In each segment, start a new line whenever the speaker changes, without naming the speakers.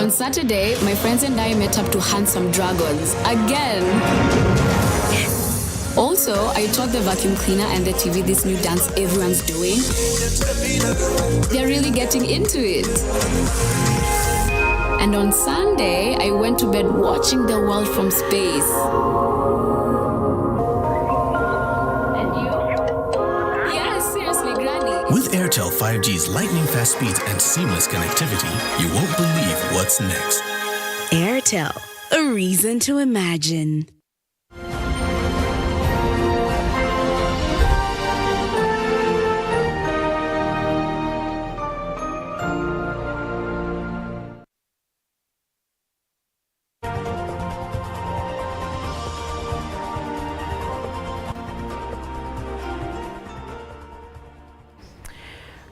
On Saturday, my friends and I met up to hunt some dragons. Again! Also, I taught the vacuum cleaner and the TV this new dance everyone's doing. They're really getting into it. And on Sunday, I went to bed watching the world from space. And you? Yeah, seriously, Granny.
With Airtel 5G's lightning-fast speeds and seamless connectivity, you won't believe what's next.
Airtel, a reason to imagine.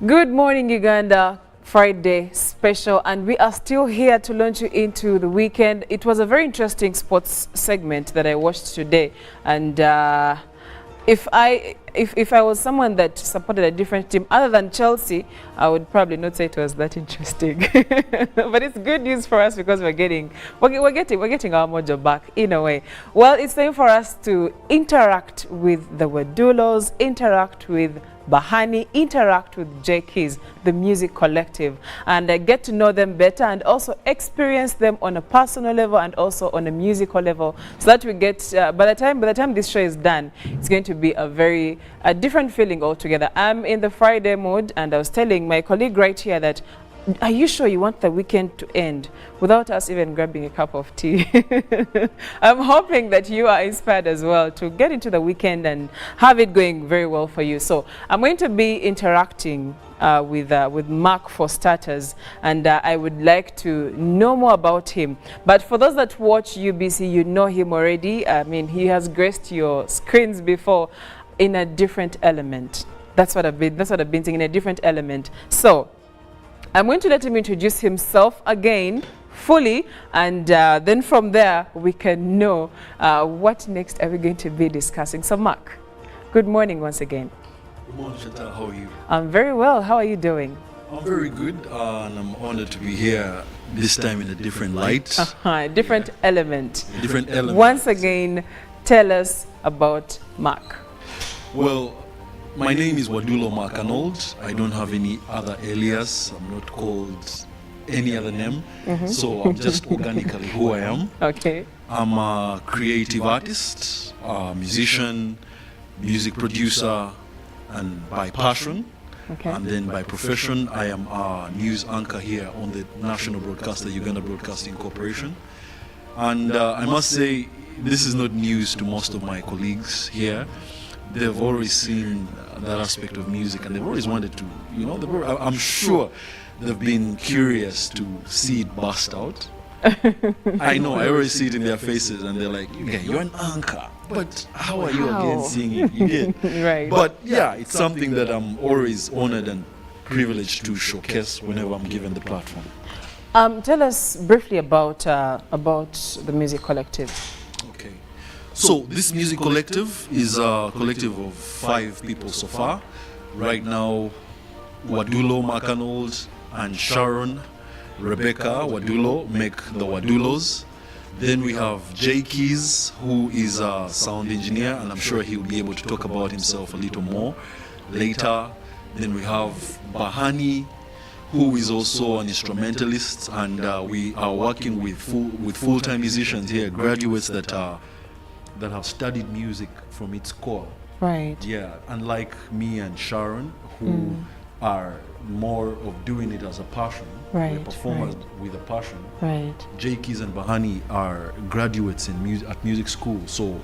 Good morning, Uganda. Friday special, and we are still here to launch you into the weekend. It was a very interesting sports segment that I watched today, and if I was someone that supported a different team other than Chelsea, I would probably not say it was that interesting. But it's good news for us because we're getting our mojo back in a way. Well, it's time for us to interact with the Wadulos, interact with Bahani, interact with J-Keys, the music collective, and get to know them better and also experience them on a personal level and also on a musical level, so that we get, by the time this show is done, it's going to be a different feeling altogether. I'm in the Friday mood, and I was telling my colleague right here that, are you sure you want the weekend to end without us even grabbing a cup of tea? I'm hoping that you are inspired as well to get into the weekend and have it going very well for you. So I'm going to be interacting with Mark for starters, and I would like to know more about him. But for those that watch UBC, you know him already. I mean, he has graced your screens before in a different element. That's what I've been saying, in a different element. So I'm going to let him introduce himself again fully, and then from there we can know what next are we going to be discussing. So Mark, good morning once again.
Good morning, Chantal. How are you?
I'm very well. How are you doing?
I'm very good, and I'm honored to be here this time in a different light.
Different element.
A different element.
Once again, tell us about Mark.
Well, my name is Wadulo Mark Arnold. I don't have any other alias. I'm not called any other name. So I'm just organically who I am.
Okay.
I'm a creative artist, a musician, music producer, and by passion.
Okay.
And then by profession, I am a news anchor here on the national broadcaster, Uganda Broadcasting Corporation. And I must say, this is not news to most of my colleagues here. They've always seen that aspect of music, and they've always wanted to, I'm sure they've been curious to see it burst out. I know, I always see it in their faces, and they're like, yeah, you're an anchor, but how are you again singing? You get?
Right.
But yeah, it's something that I'm always honored and privileged to showcase whenever I'm given the platform.
Tell us briefly about the music collective.
Okay. So this music collective is a collective of 5 people so far. Right now, Wadulo Mark Arnold and Sharon Rebecca Wadulo make the Wadulos. Then we have J-Keys, who is a sound engineer, and I'm sure he will be able to talk about himself a little more later. Then we have Bahani, who is also an instrumentalist, and we are working with full-time musicians here, graduates that have studied music from its core.
Right.
Yeah, unlike me and Sharon, who are more of doing it as a passion.
Right.
We're performers with a passion.
Right.
J-Keys and Bahani are graduates at music school, so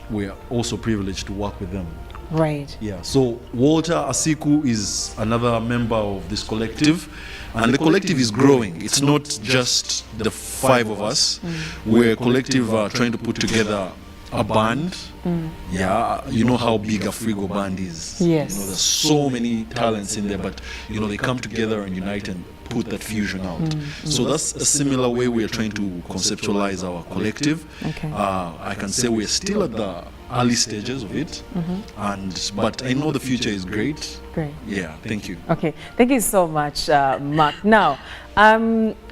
we're also privileged to work with them.
Right.
Yeah, so Walter Asiku is another member of this collective, and the collective is growing. It's not just the 5 of us. We're a collective trying to put together a band. Yeah, you know how big a Frigo band is.
Yes.
You know, there's so many talents in there, but you know, they come together and unite and put that fusion out. So that's a similar way we are trying to conceptualize our collective.
Okay.
I can say we're still at the early stages of it, but I know the future is great.
Great.
Yeah, thank you.
Okay, thank you so much, Mark. Now,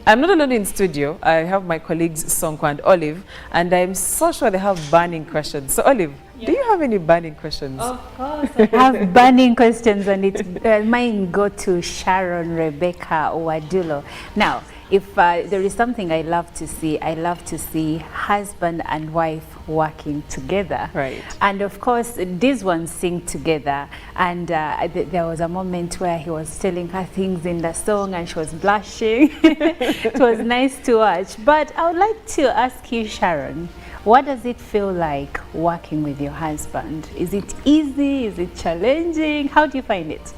I'm not alone in studio. I have my colleagues Sonko and Olive, and I'm so sure they have burning questions. So Olive, do you have any burning questions?
Of course, I have burning questions, and mine go to Sharon Rebecca Owadulo. Now, if there is something I love to see husband and wife working together.
Right.
And of course, these ones sing together. And there was a moment where he was telling her things in the song and she was blushing. It was nice to watch. But I would like to ask you, Sharon, what does it feel like working with your husband? Is it easy? Is it challenging? How do you find it?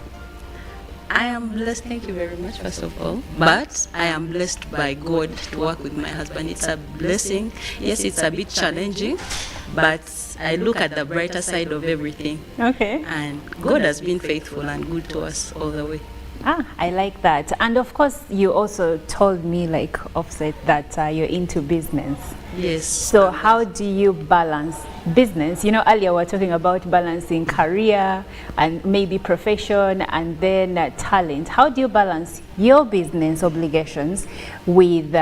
I am blessed, thank you very much, first of all. But I am blessed by God to work with my husband. It's a blessing. Yes, it's a bit challenging, but I look at the brighter side of everything.
Okay.
And God has been faithful and good to us all the way.
I like that. And of course, you also told me, like Offset, that you're into business.
Yes.
So how do you balance business? You know, earlier we were talking about balancing career and maybe profession and then talent. How do you balance your business obligations with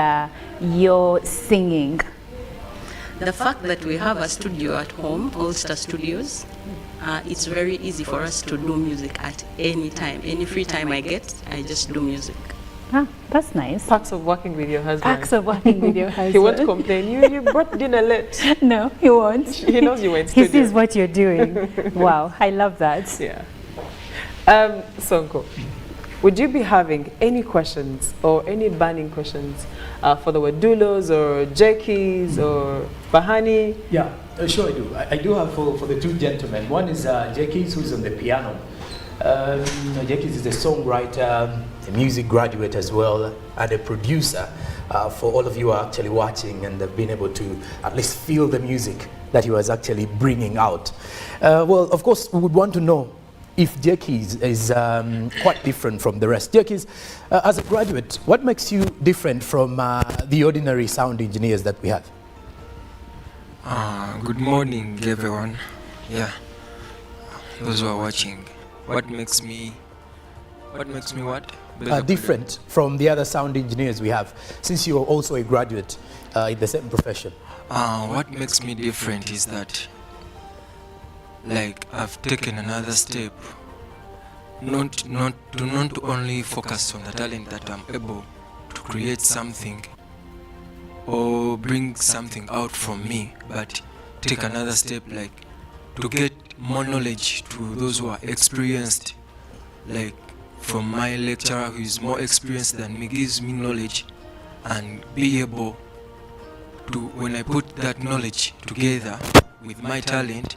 your singing?
The fact that we have a studio at home, All Star Studios, it's very easy for us to do music at any time. Any free time I get, I just do music.
That's nice.
Perks of working with your husband.
Perks of working with your husband.
He won't complain. You brought dinner late.
No, he won't.
He knows you were in
He
studio.
sees what you're doing. Wow, I love that.
Yeah. Sonko, would you be having any questions or any burning questions for the Wadulos or Jackies or Bahani?
Yeah, sure I do. I do have for the two gentlemen. One is Jackies, who's on the piano. Jackies is a songwriter, a music graduate as well, and a producer. For all of you who are actually watching and have been able to at least feel the music that he was actually bringing out. Well, of course, we would want to know if Jackies is quite different from the rest. Jackies, as a graduate, what makes you different from the ordinary sound engineers that we have?
Good morning, everyone. Yeah, those who are watching. What makes me what?
Different from the other sound engineers we have, since you're also a graduate in the same profession.
What makes me different is that, like, I've taken another step, not only focus on the talent that I'm able to create something or bring something out from me, but take another step, like, to get more knowledge to those who are experienced, like from my lecturer who is more experienced than me, gives me knowledge, and be able to, when I put that knowledge together with my talent,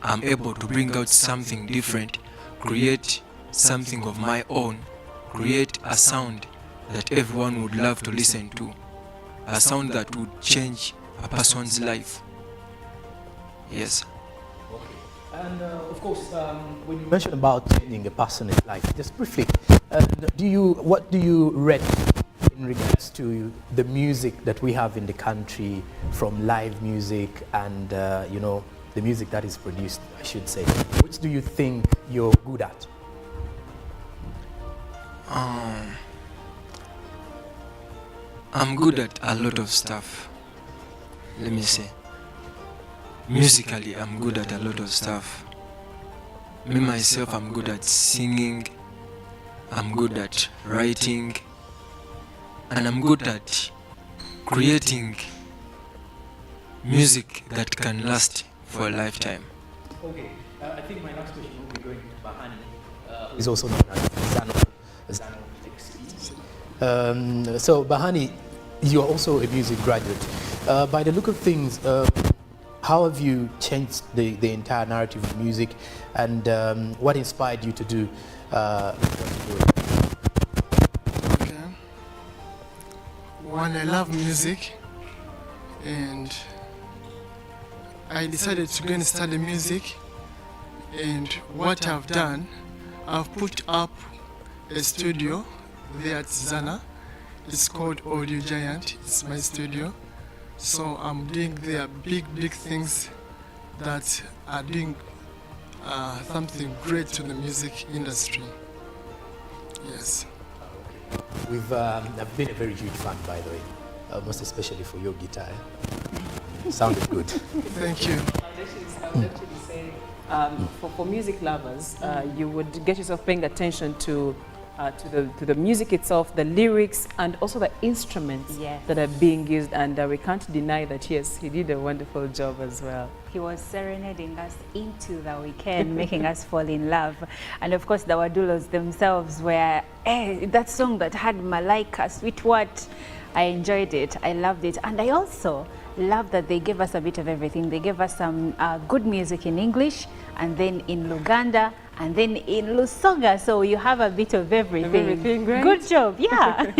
I'm able to bring out something different, create something of my own, create a sound that everyone would love to listen to, a sound that would change a person's life. Yes.
And of course, when you mention about changing a person's life, just briefly, what do you rate in regards to the music that we have in the country, from live music and the music that is produced, I should say? Which do you think you're good at?
I'm good at a lot of stuff. Let me say. Musically, I'm good at a lot of stuff. Me myself, I'm good at singing, I'm good at writing, and I'm good at creating music that can last for a lifetime.
Okay, I think my next question will be going to Bahani, is also known as Zano. So Bahani, you're also a music graduate. By the look of things, how have you changed the entire narrative of music, and what inspired you to do what you're doing?
Okay. One, I love music, and I decided to go and study music, and what I've done, I've put up a studio there at Zana. It's called Audio Giant. It's my studio. So I'm doing there big things that are doing something great to the music industry. Yes.
I've been a very huge fan, by the way, most especially for your guitar. Sounded good.
Thank you.
I would actually say, for music lovers, you would get yourself paying attention to the music itself, the lyrics, and also the instruments that are being used. And we can't deny that, yes, he did a wonderful job as well.
He was serenading us into the weekend, making us fall in love. And of course, the Wadulos themselves were, that song that had Malaika, Sweet What, I enjoyed it, I loved it. And I also love that they gave us a bit of everything. They gave us some good music in English, and then in Luganda, and then in Lusonga. So you have a bit of everything.
Right?
Good job, yeah.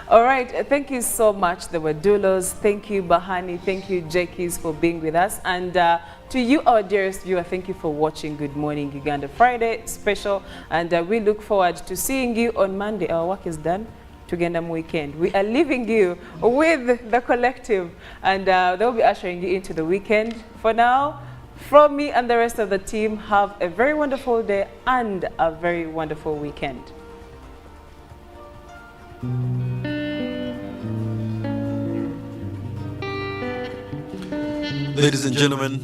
All right, thank you so much, the Wadulos. Thank you, Bahani. Thank you, Jekis, for being with us. And to you, our dearest viewer, thank you for watching Good Morning Uganda Friday special. And we look forward to seeing you on Monday. Our work is done. Together weekend. We are leaving you with the collective, and they'll be ushering you into the weekend. For now, from me and the rest of the team, have a very wonderful day and a very wonderful weekend.
Ladies and gentlemen,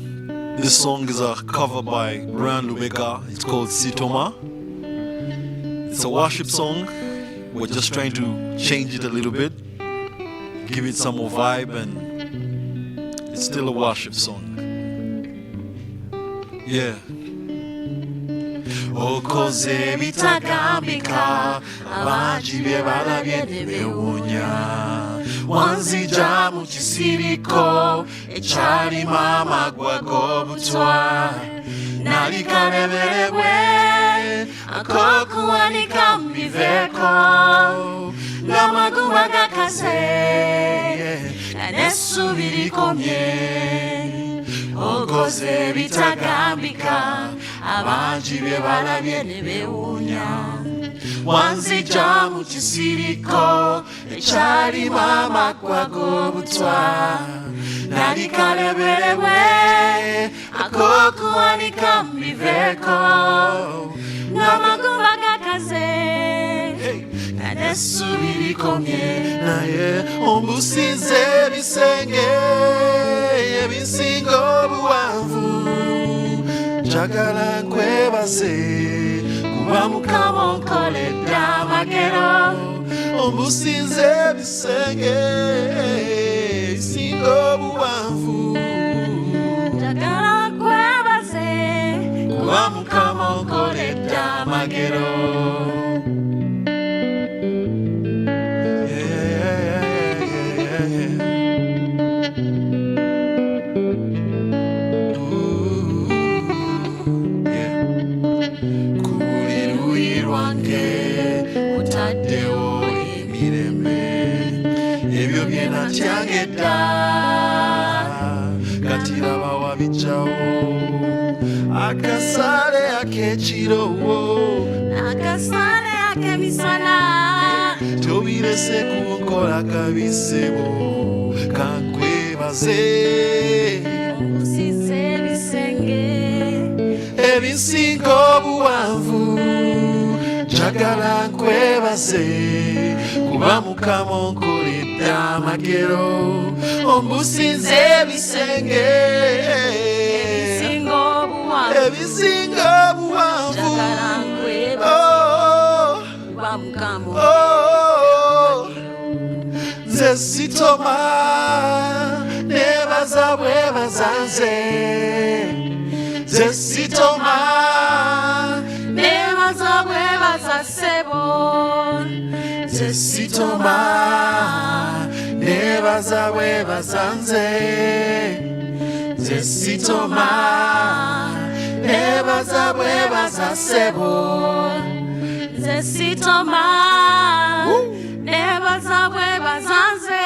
this song is a cover by Brian Lubega. It's called Sitoma. It's a worship song. We're just trying to change it a little bit, give it some more vibe, and it's still a worship song. Yeah. Okoze bitagambika abaji bebalabye nebewunya wanzija mu kisiriko ekyalima amagwa g'obutwa nalikaleberebwe akokuwanika mu biveko n'amaguwa gakaze n'essubi likomye okoze bitagambika abangi bye balabye ne beewuunya wanzija mu kisiriko ekyalima amagwa g'obutwa nalikaleberebwe akokuwanika mu biveeko n'amaguwa gakaze n'essubi likomye naye ombusize ebisenge ebisinga obuwanvu njagala nkwebaze kuba Mukama onkoledde amagero ombusize ebisenge ebisinga obuwanvu njagala nkwebaze kuba Mukama onkoledde amagero. Tyangedda katiraba wabicawo akasale ak'ekirowo akasale ak'emisana tobirese kunkola kabisebo kankwebaze omusize ebisenge ebisinga obuwanvu njagala nkwebaze kuba Mukama onkoledde amagero ombusize ebisenge ebisinga obuwanvu njagala nkwebaze kuba Mukama nze sitoma nebaza bwebaza nze nze sitoma nebaza bwebaza ssebo nze sitoma nebaza bwebaza nze nze sitoma nebaza bwebaza ssebo nze sitoma nebaza bwebaza nze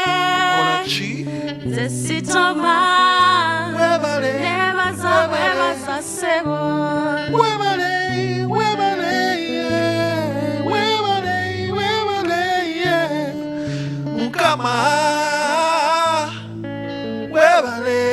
nze sitoma nebaza bwebaza ssebo Mukama webale.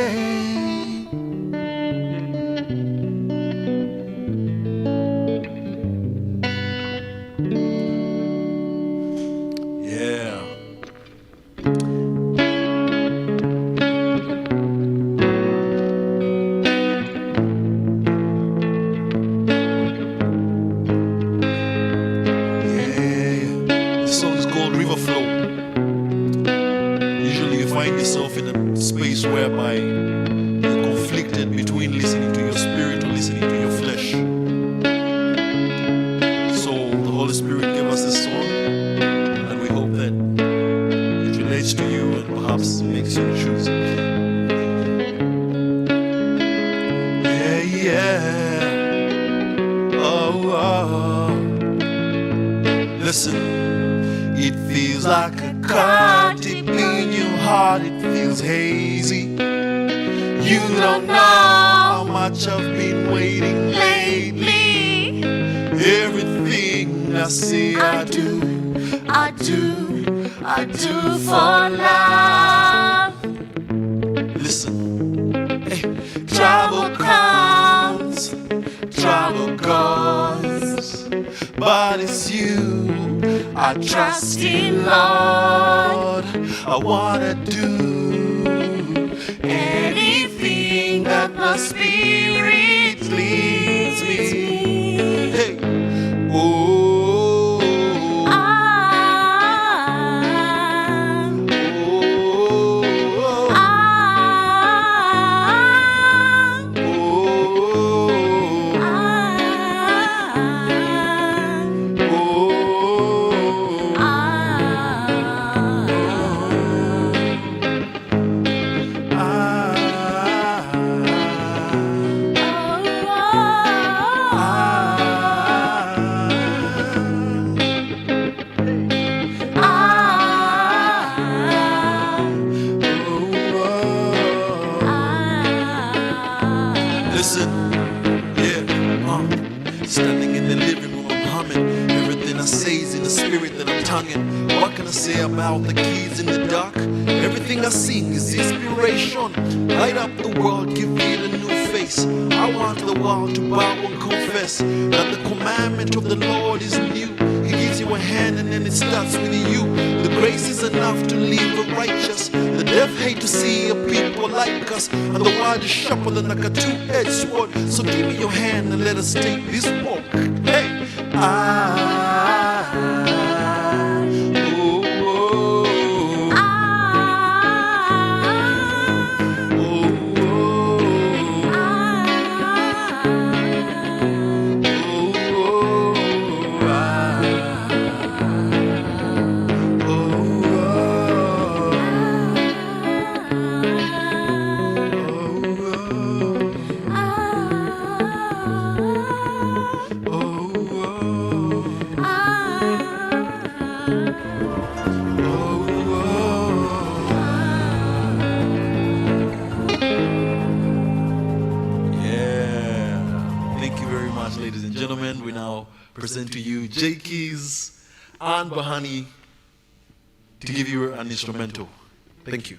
yourself in a space whereby you're conflicted between listening to your spirit or listening to your flesh. So the Holy Spirit gave us this song, and we hope that it relates to you and perhaps makes you choose. Yeah, yeah. Oh. Listen, it feels like a car deep in your heart, it feels hazy. You don't know how much I've been waiting lately. Everything I say I do for love. Listen, hey, trouble comes, trouble goes, but it's you I trust in, Lord. I wanna do anything that my spirit leads me. Hey, oh. Listen, yeah, standing in the living room, I'm humming. Everything I say is in the spirit that I'm tonguing. What can I say about the keys in the dark? Everything I sing is inspiration. Light up the world, give it a new face. I want the world to bow and confess that the commandment of the Lord is new. He gives you a hand and then it starts with you. The grace is enough to leave the righteous. The deaf hate to see a people like us, and the word is sharper than like a two-edged sword. So give me your hand and let us take this walk. Hey, ladies and gentlemen, we now present to you J Keys and Bahani to give you an instrumental. Thank you.